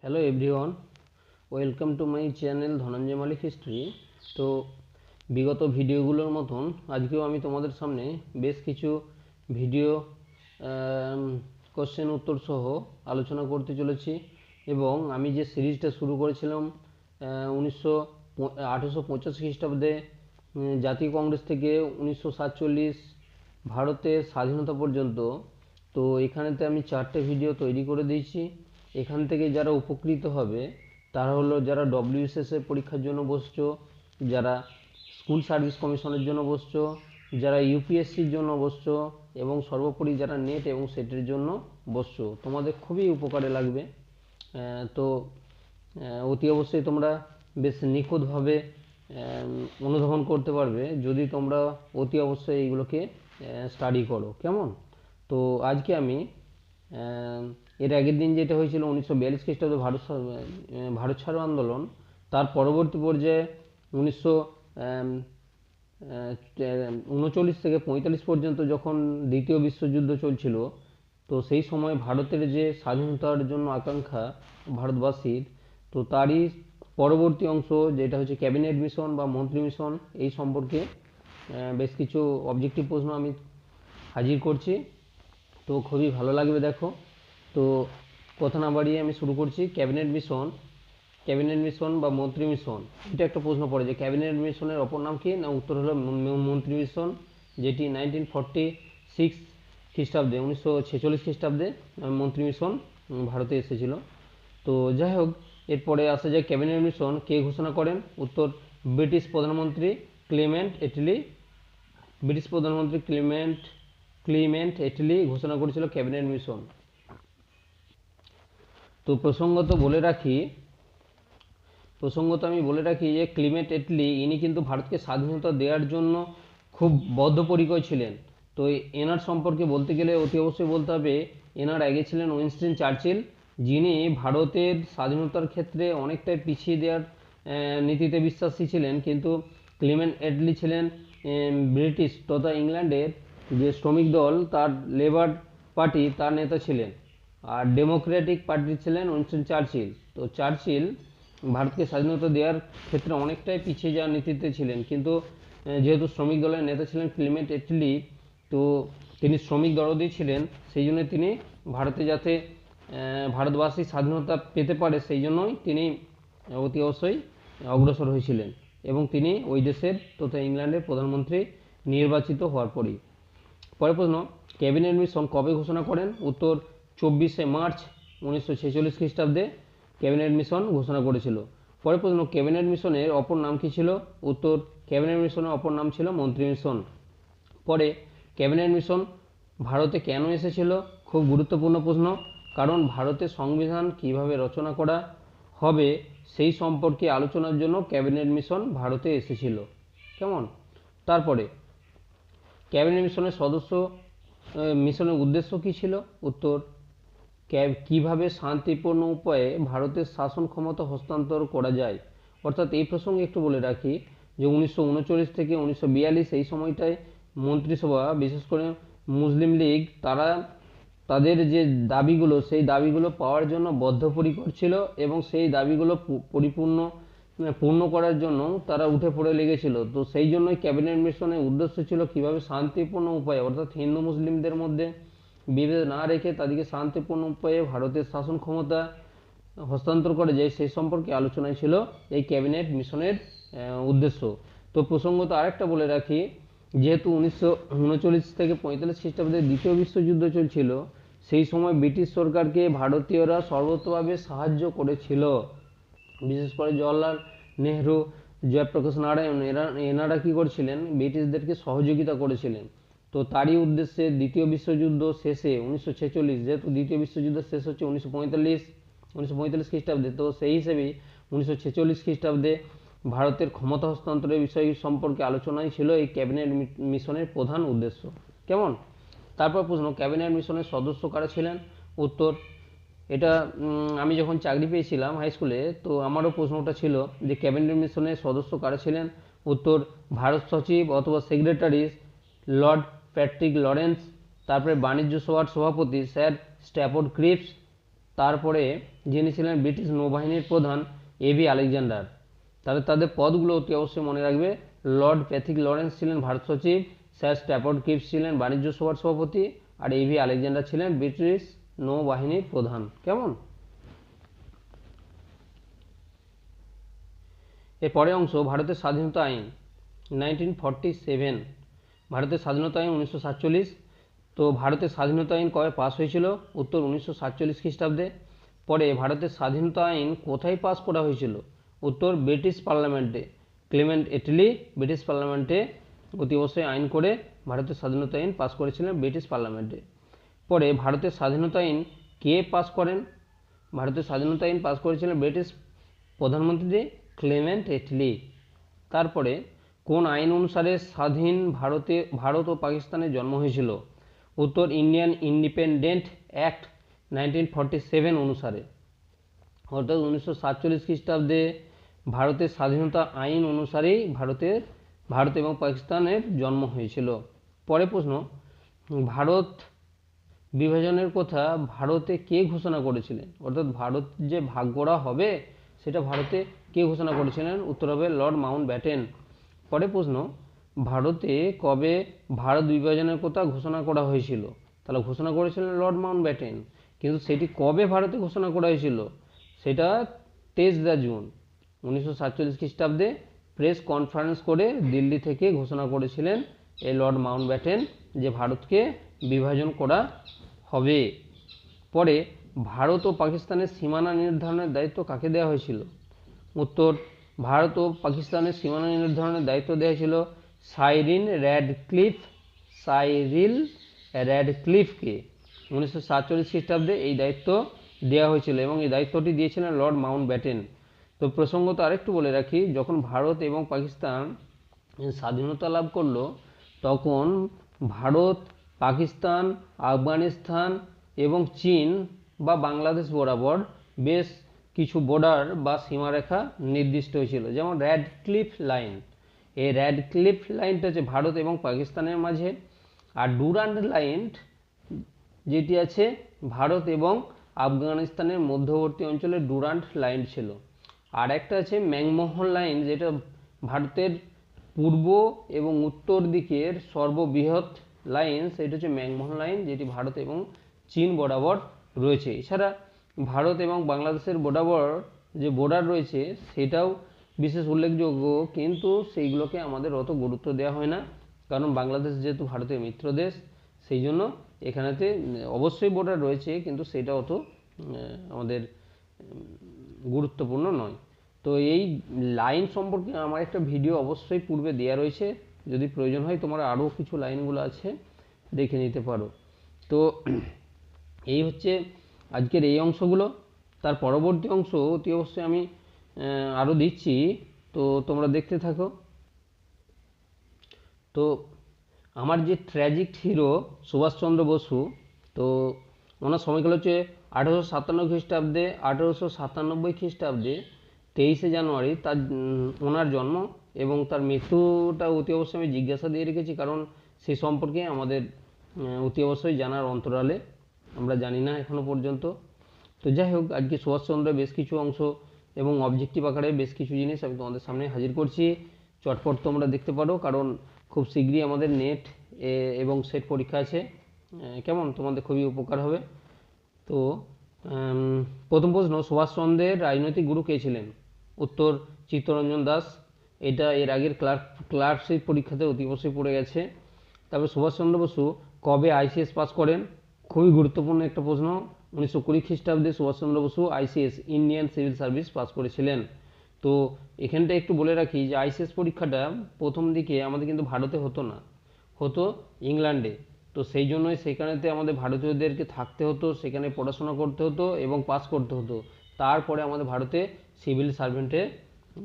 Hello everyone, welcome to my channel Dhananjay Malik history. তো বিগত ভিডিওগুলোর মতন আজকেও আমি তোমাদের সামনে বেশ কিছু ভিডিও কোশ্চেন উত্তর সহ আলোচনা করতে চলেছি। এবং আমি যে সিরিজটা শুরু করেছিলাম 1885 খ্রিস্টাব্দে জাতীয় কংগ্রেস থেকে 1947 ভারতের স্বাধীনতা পর্যন্ত, তো এখানেতে আমি 4টে ভিডিও তৈরি করে দিয়েছি। এখান থেকে যারা উপকৃত হবে তারা হলো যারা ডব্লিউবিসিএস এর পরীক্ষার জন্য বসছো, যারা স্কুল সার্ভিস কমিশনের জন্য বসছো, যারা ইউপিএসসির জন্য বসছো, এবং সর্বোপরি যারা নেট এবং সেটের জন্য বসছো। তোমাদের খুবই উপকারে লাগবে। তো অতি অবশ্যই তোমরা বেশ নিখুঁতভাবে অনুধাবন করতে পারবে যদি তোমরা অতি অবশ্যই এইগুলোকে স্টাডি করো। কেমন? তো আজকে আমি এর আগের দিন যেটা হয়েছিল 1942 খ্রিস্টাব্দে ভারত ছাড়ো আন্দোলন, তার পরবর্তী পর্যায়ে 1939 থেকে 45 পর্যন্ত যখন দ্বিতীয় বিশ্বযুদ্ধ চলছিল, তো সেই সময় ভারতের যে স্বাধীনতার জন্য আকাঙ্ক্ষা ভারতবাসীর, তো তারই পরবর্তী অংশ যেটা হচ্ছে ক্যাবিনেট মিশন বা মন্ত্রী মিশন, এই সম্পর্কে বেশ কিছু অবজেক্টিভ প্রশ্ন আমি হাজির করছি। তো খুবই ভালো লাগবে দেখো। তো কথা না বাড়িয়ে আমি শুরু করছি। ক্যাবিনেট মিশন বা মন্ত্রী মিশন, এটা একটা প্রশ্ন পড়ে যে ক্যাবিনেট মিশনের অপর নাম কি? না, উত্তর হলো মন্ত্রী মিশন, যেটি 1946 খ্রিস্টাব্দে 1946 খ্রিস্টাব্দে মন্ত্রী মিশন ভারতে এসেছিল। তো যাই হোক, এরপরে আসা যায় ক্যাবিনেট মিশন কে ঘোষণা করেন? উত্তর ব্রিটিশ প্রধানমন্ত্রী ক্লেমেন্ট এটলি। ব্রিটিশ প্রধানমন্ত্রী ক্লিমেন্ট এটলি ঘোষণা করেছিল ক্যাবিনেট মিশন। তো প্রসঙ্গত আমি বলে রাখি যে ক্লিমেন্ট এটলি ইনি কিন্তু ভারতকে স্বাধীনতা দেওয়ার জন্য খুব বদ্ধপরিকর ছিলেন। তো এনার সম্পর্কে বলতে গেলে অতি অবশ্যই বলতে হবে এনার আগে ছিলেন উইনস্টন চার্চিল, যিনি ভারতের স্বাধীনতার ক্ষেত্রে অনেকটাই পিছিয়ে দেওয়ার নীতিতে বিশ্বাসী ছিলেন। কিন্তু ক্লিমেন্ট এটলি ছিলেন ব্রিটিশ তথা ইংল্যান্ডের যে শ্রমিক দল তার লেবার পার্টি তার নেতা ছিলেন, আর ডেমোক্রেটিক পার্টি ছিলেন উইনস্টন চার্চিল। তো চার্চিল ভারতকে স্বাধীনতা দেওয়ার ক্ষেত্রে অনেকটাই পিছিয়ে যাওয়ার নীতিতে ছিলেন, কিন্তু যেহেতু শ্রমিক দলের নেতা ছিলেন ক্লিমেন্ট এটলি, তো তিনি শ্রমিক দরদি ছিলেন, সেই জন্য তিনি ভারতে যাতে ভারতবাসী স্বাধীনতা পেতে পারে সেই জন্যই তিনি অতি অবশ্যই অগ্রসর হয়েছিলেন, এবং তিনি ওই দেশের তথা ইংল্যান্ডের প্রধানমন্ত্রী নির্বাচিত হওয়ার পরই। পরের প্রশ্ন, ক্যাবিনেট মিশন কবে ঘোষণা করেন? উত্তর 24শে মার্চ 1946 খ্রিস্টাব্দে ক্যাবিনেট মিশন ঘোষণা করেছিল। পরের প্রশ্ন, ক্যাবিনেট মিশনের অপর নাম কি ছিল? উত্তর ক্যাবিনেট মিশনের অপর নাম ছিল মন্ত্রী মিশন। পরে ক্যাবিনেট মিশন ভারতে কেন এসেছিল? খুব গুরুত্বপূর্ণ প্রশ্ন, কারণ ভারতের সংবিধান কিভাবে রচনা করা হবে সেই সম্পর্কে আলোচনার জন্য ক্যাবিনেট মিশন ভারতে এসেছিল। কেমন? তারপরে ক্যাবিনেট মিশনের উদ্দেশ্য কী ছিল? উত্তর কিভাবে শান্তিপূর্ণ উপায়ে ভারতের শাসন ক্ষমতা হস্তান্তর করা যায়। অর্থাৎ এই প্রসঙ্গে একটু বলে রাখি যে 1939 থেকে 1942 এই সময়টায় মন্ত্রিসভা, বিশেষ করে মুসলিম লীগ, তারা তাদের যে দাবিগুলো সেই দাবিগুলো পাওয়ার জন্য বদ্ধপরিকর ছিল, এবং সেই দাবিগুলো পূর্ণ করার জন্য তারা উঠে পড়ে লেগেছিল। তো সেই জন্যই ক্যাবিনেট মিশনের উদ্দেশ্য ছিল কিভাবে শান্তিপূর্ণ উপায়ে, অর্থাৎ হিন্দু মুসলিমদের মধ্যে বিভেদ না রেখে তাদেরকে শান্তিপূর্ণ উপায়ে ভারতের শাসন ক্ষমতা হস্তান্তর করা যায় সেই সম্পর্কে আলোচনায় ছিল এই ক্যাবিনেট মিশনের উদ্দেশ্য। তো প্রসঙ্গত আরেকটা বলে রাখি, যেহেতু 1939 থেকে 45 খ্রিস্টাব্দে দ্বিতীয় বিশ্বযুদ্ধ চলছিল, সেই সময় ব্রিটিশ সরকারকে ভারতীয়রা সর্বতভাবে সাহায্য করেছিল। বিশেষ করে জওয়াহরলাল নেহরু, জয়প্রকাশ নারায়ণ, এনারা কী করেছিলেন? ব্রিটিশদেরকে সহযোগিতা করেছিলেন। তো তারই উদ্দেশ্যে দ্বিতীয় বিশ্বযুদ্ধ শেষে 1946, যেহেতু দ্বিতীয় বিশ্বযুদ্ধ শেষ হচ্ছে 1945 খ্রিস্টাব্দে, তো সেই হিসেবেই 1946 খ্রিস্টাব্দে ভারতের ক্ষমতা হস্তান্তরের বিষয় সম্পর্কে আলোচনাই ছিল এই ক্যাবিনেট মিশনের প্রধান উদ্দেশ্য। কেমন? তারপর প্রশ্ন, ক্যাবিনেট মিশনের সদস্য কারা ছিলেন? উত্তর, এটা আমি যখন চাকরি পেয়েছিলাম হাই স্কুলে, তো আমারও প্রশ্নটা ছিল যে ক্যাবিনেট মিশনের সদস্য কারা ছিলেন। উত্তর, ভারত সচিব অথবা সেক্রেটারি লর্ড প্যাট্রিক লরেন্স, তারপরে বাণিজ্য সভার সভাপতি স্যার স্ট্যাফোর্ড ক্রিপস, তারপরে যিনি ছিলেন ব্রিটিশ নৌবাহিনীর প্রধান এবি আলেকজান্ডার। তাহলে তাদের পদগুলো অতি অবশ্যই মনে রাখবে। লর্ড প্যাথিক লরেন্স ছিলেন ভারত সচিব, স্যার স্ট্যাফোর্ড ক্রিপস ছিলেন বাণিজ্য সভার সভাপতি, আর এবি আলেকজান্ডার ছিলেন ব্রিটিশ নৌবাহিনীর প্রধান। কেমন? এর পরের অংশ ভারতের স্বাধীনতা আইন 1947। ভারতের স্বাধীনতা আইন 1947। তো ভারতের স্বাধীনতা আইন কবে পাস হয়েছিল? উত্তর 1947 খ্রিস্টাব্দে। পরে ভারতের স্বাধীনতা আইন কোথায় পাস করা হয়েছিল? উত্তর ব্রিটিশ পার্লামেন্টে। ক্লেমেন্ট এটলি ব্রিটিশ পার্লামেন্টে অতি অবশ্যই আইন করে ভারতের স্বাধীনতা আইন পাস করেছিলেন ব্রিটিশ পার্লামেন্টে। পরে ভারতের স্বাধীনতা আইন কে পাস করেন? ভারতের স্বাধীনতা আইন পাস করেছিলেন ব্রিটিশ প্রধানমন্ত্রী ক্লেমেন্ট এটলি। তারপরে কোন আইন অনুসারে স্বাধীন ভারত ও পাকিস্তানের জন্ম হয়েছিল? উত্তর ইন্ডিয়ান ইন্ডিপেন্ডেন্ট অ্যাক্ট 1947 অনুসারে। অর্থাৎ 1947 খ্রিস্টাব্দে ভারতের স্বাধীনতা আইন অনুসারেই ভারত এবং পাকিস্তানের জন্ম হয়েছিল। পরের প্রশ্ন, ভারত বিভাজনের কথা ভারতে কে ঘোষণা করেছিলেন? অর্থাৎ ভারত যে ভাগ করা হবে সেটা ভারতে কে ঘোষণা করেছিলেন? উত্তর হবে লর্ড মাউন্ট ব্যাটেন। পরের প্রশ্ন, ভারতে কবে ভারত বিভাজনের কথা ঘোষণা করা হয়েছিল? তাহলে ঘোষণা করেছিলেন লর্ড মাউন্ট ব্যাটেন, কিন্তু সেটি কবে ভারতে ঘোষণা করা হয়েছিল? সেটা 23 জুন 1947 খ্রিস্টাব্দে প্রেস কনফারেন্স করে দিল্লি থেকে ঘোষণা করেছিলেন এই লর্ড মাউন্ট ব্যাটেন যে ভারতকে বিভাজন করা হবে। পরে ভারত ও পাকিস্তানের সীমানা নির্ধারণের দায়িত্ব কাকে দেওয়া হয়েছিল? উত্তর ভারত ও পাকিস্তানের সীমানা নির্ধারণের দায়িত্ব দেওয়া হয়েছিল সাইরিল র্যাডক্লিফকে। 1947 খ্রিস্টাব্দে এই দায়িত্ব দেওয়া হয়েছিল এবং এই দায়িত্বটি দিয়েছিলেন লর্ড মাউন্ট ব্যাটেন। তো প্রসঙ্গত আরেকটু বলে রাখি, যখন ভারত এবং পাকিস্তান স্বাধীনতা লাভ করলো তখন ভারত, পাকিস্তান, আফগানিস্তান এবং চীন বা বাংলাদেশ বরাবর বেশ কিছু বর্ডার বা সীমারেখা নির্দিষ্ট হয়েছিল, যেমন র্যাডক্লিফ লাইন। এই র্যাডক্লিফ লাইনটা হচ্ছে ভারত এবং পাকিস্তানের মাঝে, আর ডুরান্ড লাইন যেটি আছে ভারত এবং আফগানিস্তানের মধ্যবর্তী অঞ্চলে ডুরান্ড লাইন ছিল। আর একটা আছে ম্যাকমোহন লাইন, যেটা ভারতের পূর্ব এবং উত্তর দিকের সর্ববৃহৎ লাইন, সেটা হচ্ছে ম্যাকমোহন লাইন, যেটি ভারত এবং চীন বরাবর রয়েছে। এছাড়া ভারত এবং বাংলাদেশের বরাবর যে বর্ডার রয়েছে সেটাও বিশেষ উল্লেখযোগ্য, কিন্তু সেইগুলোকে আমাদের অত গুরুত্ব দেওয়া হয় না, কারণ বাংলাদেশ যেহেতু ভারতের মিত্র দেশ, সেই জন্য এখানেতে অবশ্যই বর্ডার রয়েছে, কিন্তু সেটা অত আমাদের গুরুত্বপূর্ণ নয়। তো এই লাইন সম্পর্কে আমার একটা ভিডিও অবশ্যই পূর্বে দেওয়া রয়েছে, যদি প্রয়োজন হয় তোমরা আরও কিছু লাইনগুলো আছে দেখে নিতে পারো। তো এই হচ্ছে আজকের এই অংশগুলো। তার পরবর্তী অংশ অতি অবশ্যই আমি আরও দিচ্ছি, তো তোমরা দেখতে থাকো। তো আমার যে ট্র্যাজিক হিরো সুভাষচন্দ্র বসু, তো ওনার সময়কাল হচ্ছে 1857 খ্রিস্টাব্দে 1897 খ্রিস্টাব্দে 23শে জানুয়ারি তার ওনার জন্ম, এবং তার মৃত্যুটা অতি অবশ্যই আমি জিজ্ঞাসা দিয়ে রেখেছি, কারণ সে সম্পর্কে আমাদের অতি অবশ্যই জানার অন্তরালে, আমরা জানি না এখনো পর্যন্ত। তো যাই হোক, আজকে সুভাষচন্দ্রের বেশ কিছু অংশ এবং অবজেক্টিভ আকারে বেশ কিছু জিনিস আমি তোমাদের সামনে হাজির করছি। চটপট তোমরা দেখতে পারো, কারণ খুব শীঘ্রই আমাদের নেট এবং সেট পরীক্ষা আছে। কেমন? তোমাদের খুবই উপকার হবে। তো প্রথম প্রশ্ন, সুভাষচন্দ্রের রাজনৈতিক গুরু কে ছিলেন? উত্তর চিত্তরঞ্জন দাস। এটা এর আগের ক্লার্কশিপ পরীক্ষাতে অতি অবশ্যই পড়ে গেছে। তারপর সুভাষচন্দ্র বসু কবে আইসিএস পাস করেন? খুবই গুরুত্বপূর্ণ একটা প্রশ্ন। 1920 খ্রিস্টাব্দে Subhash Chandra Bose ICS Indian civil service pass করেছিলেন। তো এখানটা একটু বলে রাখি যে আইসিএস পরীক্ষাটা প্রথম দিকে আমাদের কিন্তু ভারতে হতো না, হতো ইংল্যান্ডে। তো সেই জন্যই সেখানেতে আমাদের ভারতীয়দেরকে থাকতে হতো, সেখানে পড়াশোনা করতে হতো এবং পাস করতে হতো। তারপরে আমাদের ভারতে সিভিল সার্ভেন্টে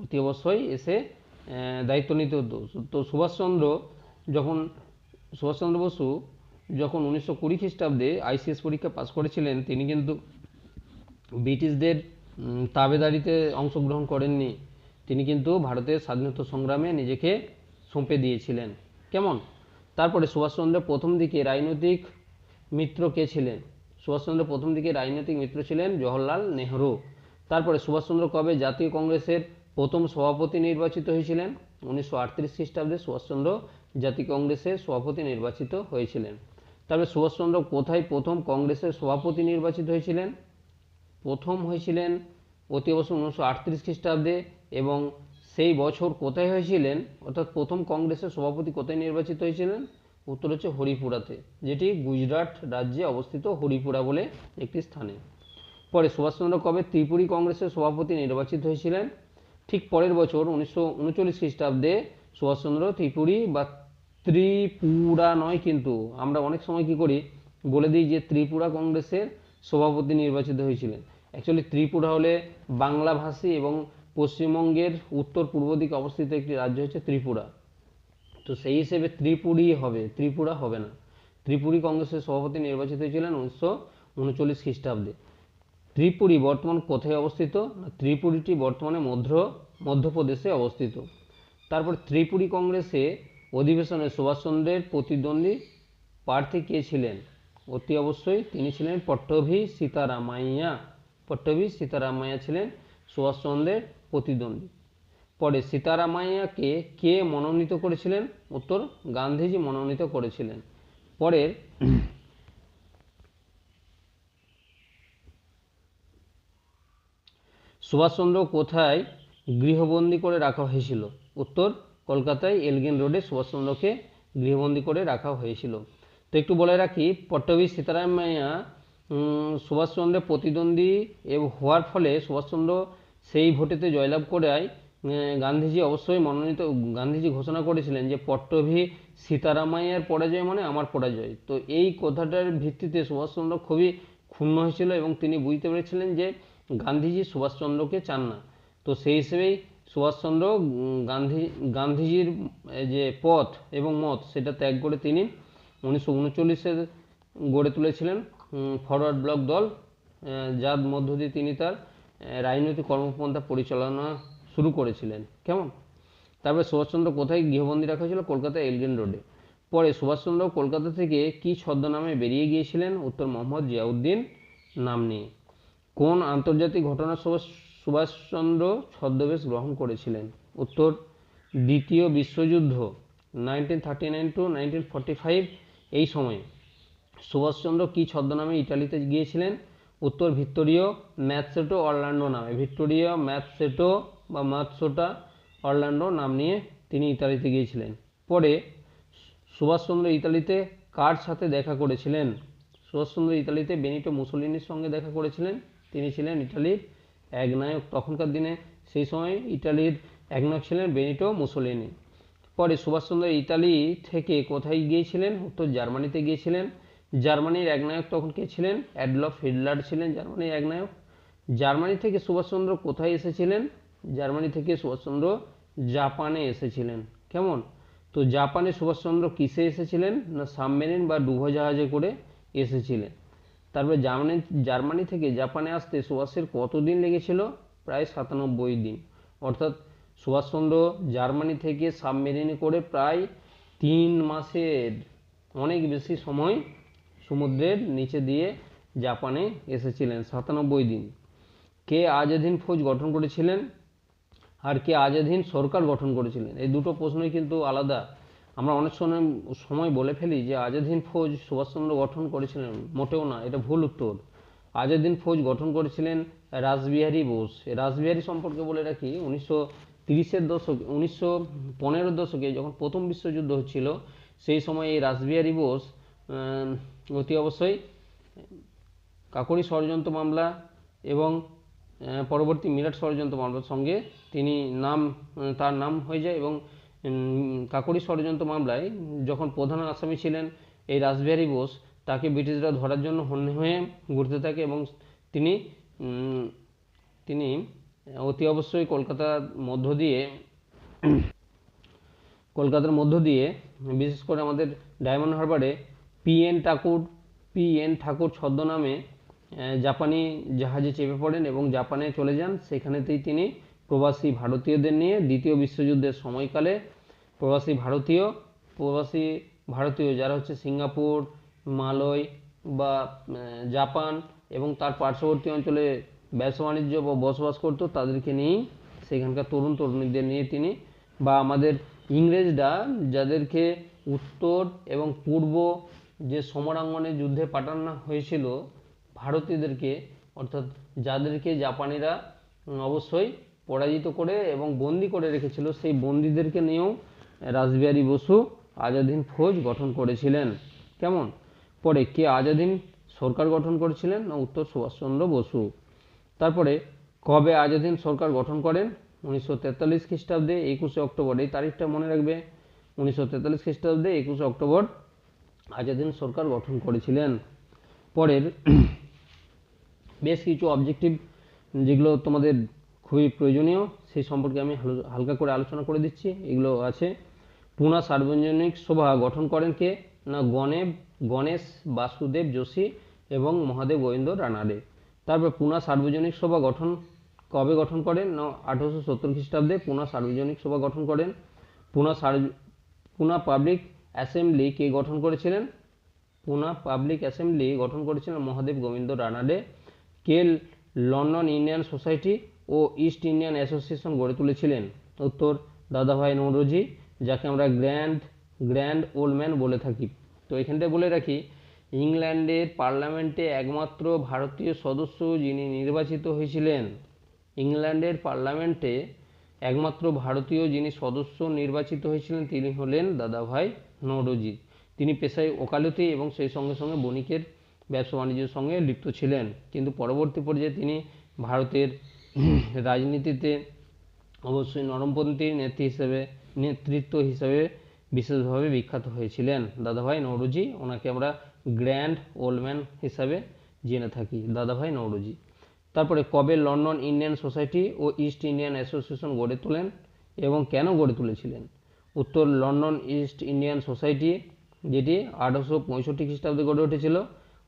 অতি অবশ্যই এসে দায়িত্ব নিতে হতো। তো সুভাষচন্দ্র বসু যখন 1920 খ্রিস্টাব্দে আইসিএস পরীক্ষা পাস করেছিলেন, তিনি কিন্তু ব্রিটিশদের তাবেদারিতে অংশগ্রহণ করেননি, তিনি কিন্তু ভারতের স্বাধীনতা সংগ্রামে নিজেকে সঁপে দিয়েছিলেন। কেমন? তারপরে সুভাষচন্দ্রের প্রথম দিকে রাজনৈতিক মিত্র কে ছিলেন? সুভাষচন্দ্রের প্রথম দিকে রাজনৈতিক মিত্র ছিলেন জওহরলাল নেহরু। তারপরে সুভাষচন্দ্র কবে জাতীয় কংগ্রেসের প্রথম সভাপতি নির্বাচিত হয়েছিলেন? 1938 খ্রিস্টাব্দে সুভাষচন্দ্র জাতীয় কংগ্রেসের সভাপতি নির্বাচিত হয়েছিলেন। তারপরে সুভাষচন্দ্র কোথায় প্রথম কংগ্রেসের সভাপতি নির্বাচিত হয়েছিলেন? প্রথম হয়েছিলেন অতি অবশ্য 1938 খ্রিস্টাব্দে, এবং সেই বছর কোথায় হয়েছিলেন, অর্থাৎ প্রথম কংগ্রেসের সভাপতি কোথায় নির্বাচিত হয়েছিলেন? উত্তর হচ্ছে হরিপুরাতে, যেটি গুজরাট রাজ্যে অবস্থিত হরিপুরা বলে একটি স্থানে। পরে সুভাষচন্দ্র কবে ত্রিপুরী কংগ্রেসের সভাপতি নির্বাচিত হয়েছিলেন? ঠিক পরের বছর 1939 খ্রিস্টাব্দে সুভাষচন্দ্র ত্রিপুরী বা ত্রিপুরা নয়, কিন্তু আমরা অনেক সময় কি করি বলে দিই যে ত্রিপুরা কংগ্রেসের সভাপতি নির্বাচিত হয়েছিলেন। অ্যাকচুয়ালি ত্রিপুরা হলে বাংলাভাষী এবং পশ্চিমবঙ্গের উত্তর পূর্ব দিকে অবস্থিত একটি রাজ্য হচ্ছে ত্রিপুরা, তো সেই হিসেবে ত্রিপুরী হবে, ত্রিপুরা হবে না। ত্রিপুরী কংগ্রেসের সভাপতি নির্বাচিত হয়েছিলেন 1939 খ্রিস্টাব্দে। ত্রিপুরী বর্তমান কোথায় অবস্থিত? না, ত্রিপুরীটি বর্তমানে মধ্যপ্রদেশে অবস্থিত। তারপর ত্রিপুরী কংগ্রেসে অধিবেশনে সুভাষচন্দ্রের প্রতিদ্বন্দ্বী প্রার্থী কে ছিলেন? অতি অবশ্যই তিনি ছিলেন পট্টভি সীতারামাইয়া। পট্টভি সীতারামাইয়া ছিলেন সুভাষচন্দ্রের প্রতিদ্বন্দ্বী। পরে সীতারামাইয়াকে কে মনোনীত করেছিলেন? উত্তর গান্ধীজি মনোনীত করেছিলেন। পরের সুভাষচন্দ্র কোথায় গৃহবন্দী করে রাখা হয়েছিল? উত্তর কলকাতায় এলগিন রোডে সুভাষচন্দ্রকে গৃহবন্দী করে রাখা হয়েছিল। তো একটু বলে রাখি, পট্টভি সীতারামাইয়া সুভাষচন্দ্রের প্রতিদ্বন্দ্বী হওয়ার ফলে সুভাষচন্দ্র সেই ভোটেতে জয়লাভ করায় গান্ধীজি অবশ্যই গান্ধীজি ঘোষণা করেছিলেন যে পট্টভি সীতারামাইয়ার পরাজয় মানে আমার পরাজয়। তো এই কথাটার ভিত্তিতে সুভাষচন্দ্র খুবই ক্ষুণ্ণ হয়েছিল এবং তিনি বুঝতে পেরেছিলেন যে গান্ধীজি সুভাষচন্দ্রকে চান না। তো সেই হিসেবেই সুভাষচন্দ্র গান্ধীজির যে পথ এবং মত সেটা ত্যাগ করে তিনি 1939-এ গড়ে তুলেছিলেন ফরওয়ার্ড ব্লক দল, যার মধ্য দিয়ে তিনি তার রাজনৈতিক কর্মপন্থা পরিচালনা শুরু করেছিলেন। কেমন? তারপরে সুভাষচন্দ্র কোথায় গৃহবন্দী রাখা হয়েছিল? কলকাতা এলগিন রোডে। পরে সুভাষচন্দ্র কলকাতা থেকে কি ছদ্মনামে বেরিয়ে গিয়েছিলেন? উত্তর মোহাম্মদ জিয়াউদ্দিন নাম নিয়ে। কোন আন্তর্জাতিক ঘটনার সময় সুভাষচন্দ্র ছদ্মবেশ গ্রহণ করেছিলেন? উত্তর দ্বিতীয় বিশ্বযুদ্ধ 1939 to 1945 এই সময়ে সুভাষচন্দ্র কি ছদ্মনামে ইটালিতে গিয়েছিলেন? উত্তর ভিক্টোরিও ম্যাৎসোটো অরল্যান্ডো নামে। ভিক্টোরিও ম্যাৎসোটো বা ম্যাৎসোটা অরল্যান্ডো নাম নিয়ে তিনি ইতালিতে গিয়েছিলেন। পরে সুভাষচন্দ্র ইতালিতে কার সাথে দেখা করেছিলেন? সুভাষচন্দ্র ইতালিতে বেনিটো মুসোলিনির সঙ্গে দেখা করেছিলেন। তিনি ছিলেন ইটালির একনায়ক তখনকার দিনে, সেই সময় ইটালির একনায়ক ছিলেন বেনিটো মুসোলিনি। পরে সুভাষচন্দ্র ইতালি থেকে কোথায় গিয়েছিলেন? উত্তর জার্মানিতে গিয়েছিলেন। জার্মানির একনায়ক তখন কে ছিলেন? অ্যাডলফ হিটলার ছিলেন জার্মানির একনায়ক। জার্মানি থেকে সুভাষচন্দ্র কোথায় এসেছিলেন? জার্মানি থেকে সুভাষচন্দ্র জাপানে এসেছিলেন। কেমন? তো জাপানে সুভাষচন্দ্র কিসে এসেছিলেন? না, সাবমেরিন বা ডুবোজাহাজে করে এসেছিলেন। তারপরে জার্মানি থেকে জাপানে আসতে সুভাষের কতদিন লেগেছিল? প্রায় 97 দিন। অর্থাৎ সুভাষচন্দ্র জার্মানি থেকে সাবমেরিনে করে প্রায় 3 মাসের অনেক বেশি সময় সমুদ্রের নিচে দিয়ে জাপানে এসেছিলেন, 97 দিন। কে আজাদ হিন্দ ফৌজ গঠন করেছিলেন আর কে আজাদ হিন্দ সরকার গঠন করেছিলেন? এই দুটো প্রশ্নই কিন্তু আলাদা। আমরা অনেক সময় বলে ফেলি যে আজাদ হিন্দ ফৌজ সুভাষচন্দ্র গঠন করেছিলেন, মোটেও না, এটা ভুল উত্তর। আজাদ হিন্দ ফৌজ গঠন করেছিলেন রাসবিহারী বোস। রাসবিহারী সম্পর্কে বলে রাখি, 1930-এর দশকে 1915-এর দশকে যখন প্রথম বিশ্বযুদ্ধ হচ্ছিল সেই সময় এই রাসবিহারী বোস অতি অবশ্যই কাকোরি ষড়যন্ত্র মামলা এবং পরবর্তী মিরাট ষড়যন্ত্র মামলার সঙ্গে তার নাম হয়ে যায়, এবং কাকোরি ষড়যন্ত্র মামলায় যখন প্রধান আসামি ছিলেন এই রাসবিহারী বোস, তাকে ব্রিটিশরা ধরার জন্য হন্যে হয়ে ঘুরতে থাকে এবং তিনি অতি অবশ্যই কলকাতার মধ্য দিয়ে বিশেষ করে আমাদের ডায়মন্ড হারবারে পি.এন. ঠাকুর ছদ্মনামে জাপানি জাহাজে চেপে পড়েন এবং জাপানে চলে যান। সেখানেতেই তিনি প্রবাসী ভারতীয়দের নিয়ে দ্বিতীয় বিশ্বযুদ্ধের সময়কালে প্রবাসী ভারতীয় যারা হচ্ছে সিঙ্গাপুর, মালয়, বা জাপান এবং তার পার্শ্ববর্তী অঞ্চলে ব্যবসা বাণিজ্য বা বসবাস করতো তাদেরকে নিয়েই, সেখানকার তরুণ তরুণীদের নিয়ে তিনি, বা আমাদের ইংরেজরা যাদেরকে উত্তর এবং পূর্ব যে সমরাঙ্গনে যুদ্ধে পাঠানো হয়েছিল ভারতীয়দেরকে, অর্থাৎ যাদেরকে জাপানিরা অবশ্যই পরাজিত করে এবং বন্দি করে রেখেছিল, সেই বন্দীদেরকে নিয়েও রাসবিহারী বসু আজাদ হিন্দ ফৌজ গঠন করেছিলেন। কেমন? পরে কে আজাদ হিন্দ সরকার গঠন করেছিলেন? না উত্তর সুভাষচন্দ্র বসু। তারপরে কবে আজাদ হিন্দ সরকার গঠন করেন? 1943 খ্রিস্টাব্দে 21শে অক্টোবর। এই তারিখটা মনে রাখবে, 1943 খ্রিস্টাব্দে 21শে অক্টোবর আজাদ হিন্দ সরকার গঠন করেছিলেন। পরের বেশ কিছু অবজেক্টিভ যেগুলো তোমাদের খুবই প্রয়োজনীয় সেই সম্পর্কে আমি হালকা করে আলোচনা করে দিচ্ছি। এগুলো আছে, পুনা সার্বজনিক সভা গঠন করেন কে? না গণেশ বাসুদেব যোশী এবং মহাদেব গোবিন্দ রানাডে। তারপর পুনা সার্বজনিক সভা কবে গঠন করেন? না 1870 খ্রিস্টাব্দে পুনা সার্বজনিক সভা গঠন করেন। পুনা পাবলিক অ্যাসেম্বলি কে গঠন করেছিলেন? পুনা পাবলিক অ্যাসেম্বলি গঠন করেছিলেন মহাদেব গোবিন্দ রানাডে। কে লন্ডন ইন্ডিয়ান সোসাইটি ও ইস্ট ইন্ডিয়ান অ্যাসোসিয়েশন গড়ে তুলেছিলেন? উত্তর দাদাভাই নৌরোজি, যাকে আমরা গ্র্যান্ড ওল্ড ম্যান বলে থাকি। তো এখানটায় বলে রাখি, ইংল্যান্ডের পার্লামেন্টে একমাত্র ভারতীয় সদস্য যিনি নির্বাচিত হয়েছিলেন, ইংল্যান্ডের পার্লামেন্টে একমাত্র ভারতীয় যিনি সদস্য নির্বাচিত হয়েছিলেন তিনি হলেন দাদাভাই নৌরোজি। তিনি পেশায় ওকালতি এবং সেই সঙ্গে সঙ্গে বণিকের ব্যবসা বাণিজ্যের সঙ্গে লিপ্ত ছিলেন, কিন্তু পরবর্তী পর্যায়ে তিনি ভারতের রাজনীতিতে অবশ্যই নরমপন্থী নেতৃত্ব হিসেবে বিশেষভাবে বিখ্যাত হয়েছিলেন দাদাভাই নৌরোজি। ওনাকে আমরা গ্র্যান্ড ওল্ড ম্যান হিসাবে জেনে থাকি, দাদাভাই নৌরোজি। তারপরে কবে লন্ডন ইন্ডিয়ান সোসাইটি ও ইস্ট ইন্ডিয়ান অ্যাসোসিয়েশন গড়ে তোলেন এবং কেন গড়ে তুলেছিলেন? উত্তর লন্ডন ইস্ট ইন্ডিয়ান সোসাইটি, যেটি 1865 খ্রিস্টাব্দে গড়ে উঠেছিল,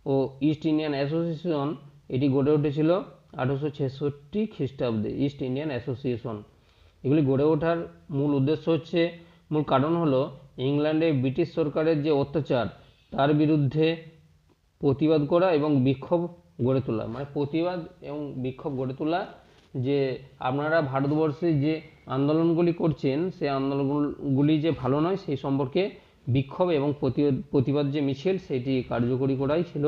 ও ইস্ট ইন্ডিয়ান অ্যাসোসিয়েশন এটি গড়ে উঠেছিল 1866 খ্রিস্টাব্দে। ইস্ট ইন্ডিয়ান অ্যাসোসিয়েশন এগুলি গড়ে ওঠার মূল উদ্দেশ্য হচ্ছে, মূল কারণ হলো ইংল্যান্ডে ব্রিটিশ সরকারের যে অত্যাচার তার বিরুদ্ধে প্রতিবাদ করা এবং বিক্ষোভ গড়ে তোলা, মানে প্রতিবাদ এবং বিক্ষোভ গড়ে তোলা, যে আপনারা ভারতবর্ষে যে আন্দোলনগুলি করছেন সেই আন্দোলনগুলি যে ভালো নয় সেই সম্পর্কে বিক্ষোভ এবং প্রতিবাদ যে মিছিল সেটি কার্যকরী করাই ছিল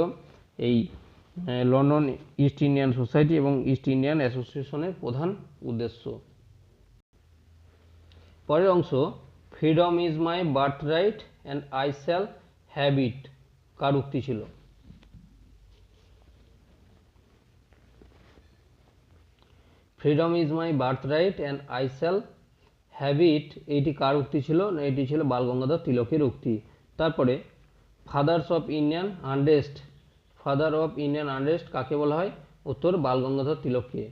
এই লন্ডন ইস্ট ইন্ডিয়ান সোসাইটি এবং ইস্ট ইন্ডিয়ান অ্যাসোসিয়েশনের প্রধান উদ্দেশ্য। পরের অংশ, freedom is my birth right and I shall have it কার উক্তি ছিল? Freedom is my birth right and I shall have it, এইটি কার উক্তি ছিল? না এটি ছিল বাল গঙ্গাধর তিলকের উক্তি। তারপরে ফাদার অফ ইন্ডিয়ান আনরেস্ট কাকে বলা হয়? উত্তর বাল গঙ্গাধর তিলককে।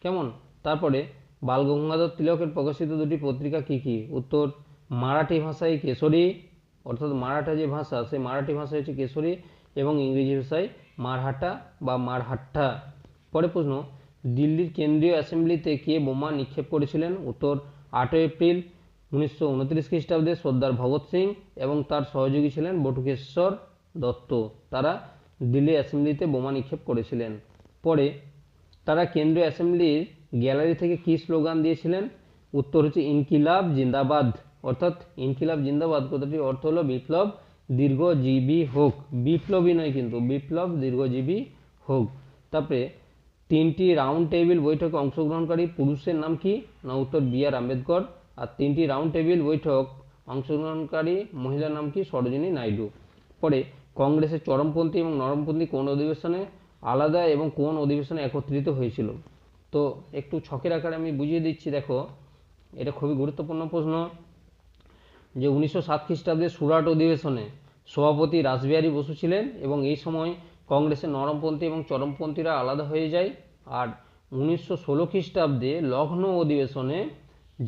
কেমন? তারপরে বাল গঙ্গাধর তিলকের প্রকাশিত দুটি পত্রিকা কি কি? উত্তর মারাঠি ভাষায় কেশরী, অর্থাৎ মারাঠা যে ভাষা সেই মারাঠি ভাষায় হচ্ছে কেশরী, এবং ইংরেজি ভাষায় মারহাটা বা মারহাট্টা। পরে প্রশ্ন, দিল্লির কেন্দ্রীয় অ্যাসেম্বলিতে কে বোমা নিক্ষেপ করেছিলেন? উত্তর 8 এপ্রিল 1929 খ্রিস্টাব্দে সর্দার ভগৎ সিং এবং তার সহযোগী ছিলেন বটুকেশ্বর দত্ত, তারা দিল্লি অ্যাসেম্বলিতে বোমা নিক্ষেপ করেছিলেন। পরে তারা কেন্দ্রীয় অ্যাসেম্বলির গ্যালারি থেকে কি স্লোগান দিয়েছিলেন? উত্তর হচ্ছে ইনকিলাব জিন্দাবাদ, অর্থাৎ ইনকিলাব জিন্দাবাদ কথাটির অর্থ হলো বিপ্লব দীর্ঘজীবী হোক, বিপ্লবী নয় কিন্তু, বিপ্লব দীর্ঘজীবী হোক। তারপরে 3টি রাউন্ড টেবিল বৈঠকে অংশগ্রহণকারী পুরুষের নাম কি? না উত্তর বি.আর. আম্বেদকর। আর 3টি রাউন্ড টেবিল বৈঠক অংশগ্রহণকারী মহিলার নাম কি? সরোজিনী নাইডু। পরে কংগ্রেসের চরমপন্থী এবং নরমপন্থী কোন অধিবেশনে আলাদা এবং কোন অধিবেশনে একত্রিত হয়েছিল? তো একটু ছকের আকারে আমি বুঝিয়ে দিচ্ছি, দেখো এটা খুবই গুরুত্বপূর্ণ প্রশ্ন। যে 1907 খ্রিস্টাব্দে সুরাট অধিবেশনে সভাপতি রাসবিহারী বসু ছিলেন এবং এই সময় কংগ্রেসের নরমপন্থী এবং চরমপন্থীরা আলাদা হয়ে যায়। আর 1916 খ্রিস্টাব্দে লখনৌ অধিবেশনে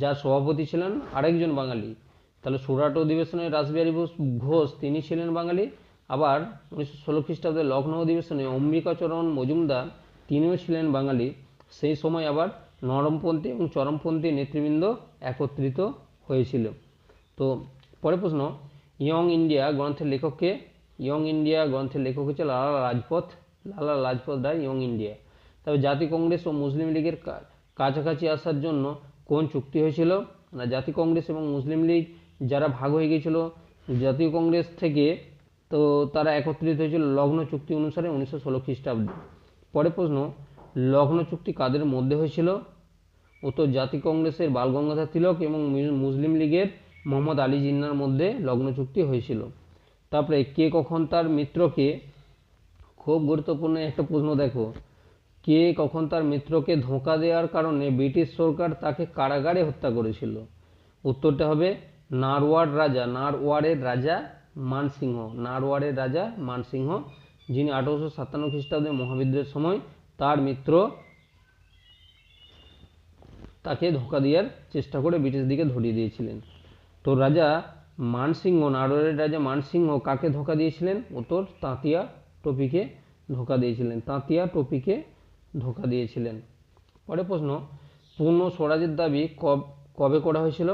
যার সভাপতি ছিলেন আরেকজন বাঙালি, তাহলে সুরাট অধিবেশনে রাসবিহারী ঘোষ তিনি ছিলেন বাঙালি, আবার 1916 খ্রিস্টাব্দে লখনৌ অধিবেশনে অম্বিকাচরণ মজুমদার তিনিও ছিলেন বাঙালি। সেই সময় আবার নরমপন্থী এবং চরমপন্থী নেতৃবৃন্দ একত্রিত হয়েছিল। তো পরের প্রশ্ন, ইয়ং ইন্ডিয়া গ্রন্থের লেখককে? ইয়ং ইন্ডিয়া গ্রন্থের লেখক হচ্ছে লালা লাজপত রায়, ইয়ং ইন্ডিয়া। তবে জাতীয় কংগ্রেস ও মুসলিম লীগের কাছাকাছি আসার জন্য কোন চুক্তি হয়েছিল? না, জাতীয় কংগ্রেস এবং মুসলিম লীগ যারা ভাগ হয়ে গিয়েছিল জাতীয় কংগ্রেস থেকে, তো তারা একত্রিত হয়েছিল লগ্ন চুক্তি অনুসারে 1916 খ্রিস্টাব্দে। পরে প্রশ্ন, লগ্ন চুক্তি কাদের মধ্যে হয়েছিল? উত্তর, জাতীয় কংগ্রেসের বালগঙ্গাধর তিলক এবং মুসলিম লীগের মোহাম্মদ আলী জিন্নার মধ্যে লগ্ন চুক্তি হয়েছিল। তারপরে কে কখন তার মিত্রকে, খুব গুরুত্বপূর্ণ একটা প্রশ্ন দেখো, কে কখন তার মিত্রকে ধোঁকা দেওয়ার কারণে ব্রিটিশ সরকার তাকে কারাগারে হত্যা করেছিল? উত্তরটা হবে নারওয়ারের রাজা মানসিংহ, যিনি 1857 খ্রিস্টাব্দে মহাবিদ্রোহের সময় তার মিত্র তাকে ধোঁকা দেওয়ার চেষ্টা করে ব্রিটিশ দিকে ধরিয়ে দিয়েছিলেন। তো নারওয়ারের রাজা মানসিংহ কাকে ধোঁকা দিয়েছিলেন? উত্তর, তাঁতিয়া টোপিকে ধোঁকা দিয়েছিলেন। পরে প্রশ্ন, পূর্ণ স্বরাজের দাবি কবে করা হয়েছিল?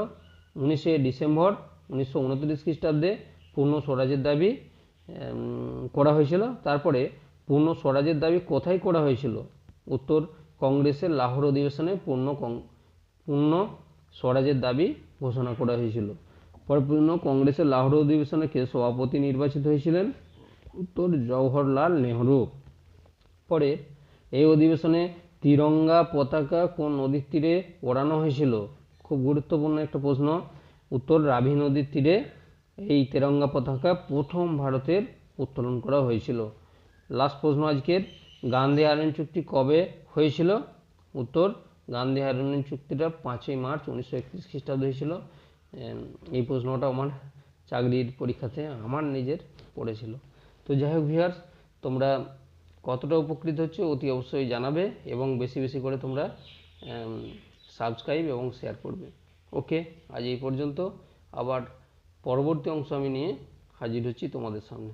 19শে ডিসেম্বর 1929 খ্রিস্টাব্দে পূর্ণ স্বরাজের দাবি করা হয়েছিল। তারপরে পূর্ণ স্বরাজের দাবি কোথায় করা হয়েছিল? উত্তর, কংগ্রেসের লাহোর অধিবেশনে পূর্ণ স্বরাজের দাবি ঘোষণা করা হয়েছিল। পরে কংগ্রেসের লাহোর অধিবেশনে কে সভাপতি নির্বাচিত হয়েছিলেন? উত্তর, জওহরলাল নেহরু। পরে এই অধিবেশনে তিরঙ্গা পতাকা কোন নদীর তীরে ওড়ানো হয়েছিল? খুব গুরুত্বপূর্ণ একটা প্রশ্ন। উত্তর, রাভি নদীর তীরে এই তিরঙ্গা পতাকা প্রথম ভারতের উত্তোলন করা হয়েছিল। লাস্ট প্রশ্ন আজকের, গান্ধী আয়রন চুক্তি কবে হয়েছিল? উত্তর, গান্ধী আয়রন চুক্তিটা 5ই মার্চ 1931 খ্রিস্টাব্দে হয়েছিল। এই প্রশ্নটা আমার চাকরির পরীক্ষাতে আমার নিজের পড়েছিল। তো যাই হোক ভিউয়ার্স, তোমরা কতটা উপকৃত হচ্ছে অতি অবশ্যই জানাবে এবং বেশি বেশি করে তোমরা সাবস্ক্রাইব এবং শেয়ার করবে। ওকে, আজ এই পর্যন্ত। আবার পরবর্তী অংশ আমি নিয়ে হাজির হচ্ছি তোমাদের সামনে।